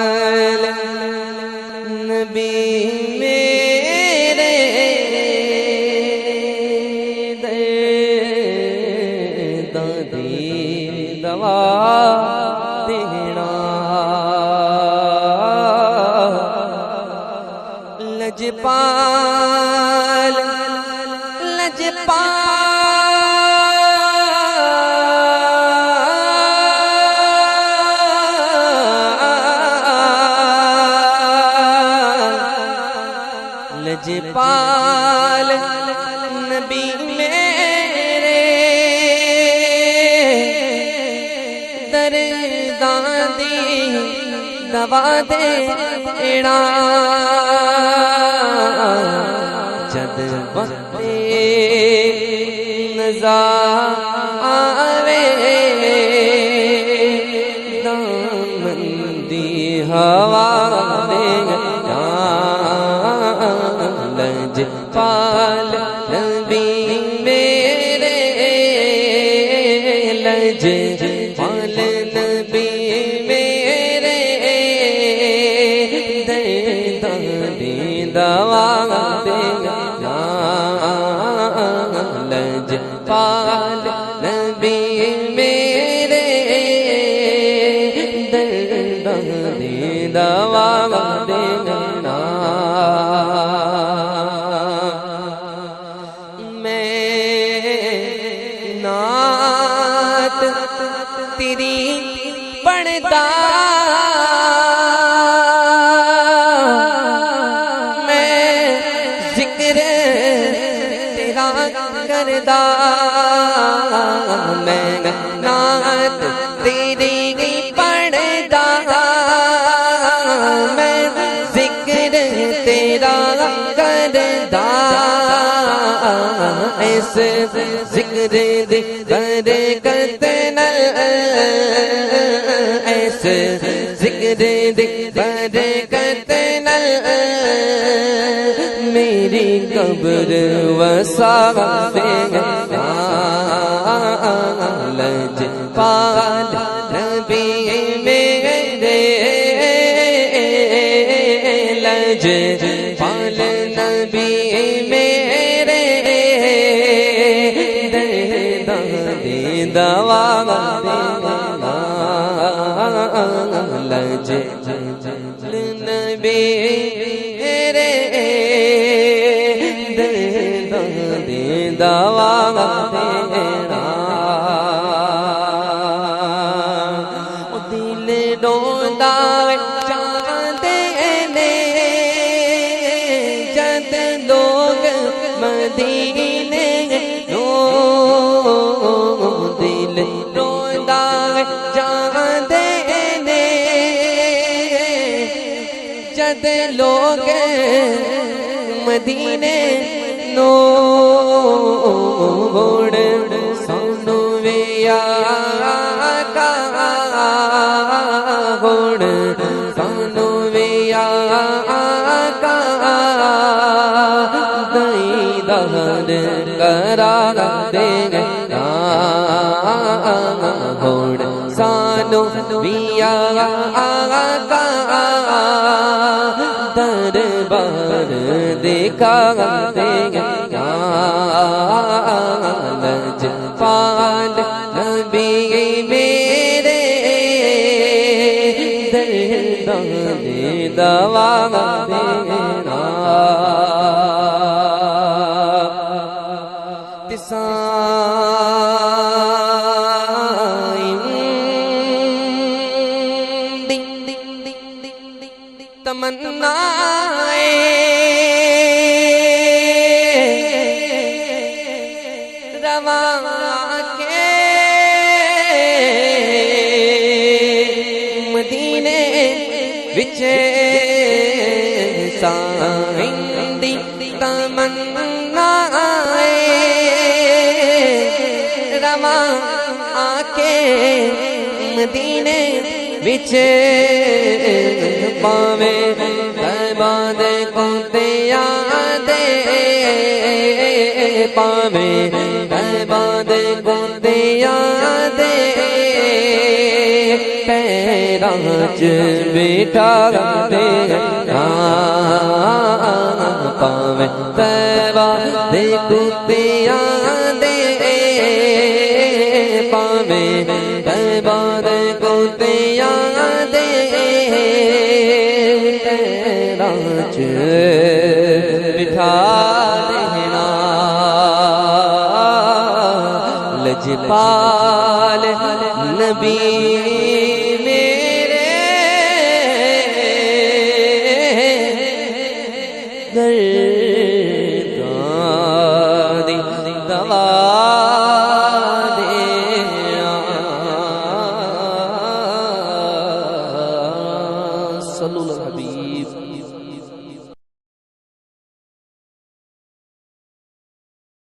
لجپال نبی میرے دادی دوا دینا لجپال لجپال نبی میرے درداں دی دوا دینا جد وقت نزا آوے دامن دی ہوا دینا لجپال نبی میرے لجپال نبی میرے درداں دی دوا دینا لجپال نبی میرے درداں دی دوا دینا تیری پڑھتا میں ذکر تیرا کردا میں نعت تیری پڑھتا میں ذکر تیرا کردا اس ذکر دی برکت ایسے ذکر دی برکت میری قبر وسع دینا لجپال نبی میرے لجپال نبی میرے درداں دی دوا دینا لجپال نبی میرے درداں دی دوا دینا دل ڈوندا چاہتے نے جد لوگ مدینے دل ڈوندا چاہتے نے جد لوگ مدینے نو سانو ویا کا گڑ سانو ویا کا دئی دہر کرا دینا گڑ سانو ویا کا دربار دیکھا دینا لجپال نبی میرے درداں دی دوا دینا تمنا رواں کے مدینے وچ سائیں دی تمنا رواں کے مدینے وچ پاوے طیبہ دے کوتے آدے پاوے طیبہ دے کوتے آدے راج بیٹھا دے پاویں طیبہ دے کتیاں دے پاویں طیبہ دے کتیاں دے راج بٹھا دینا لجپال نبی میرے گردان دی دوا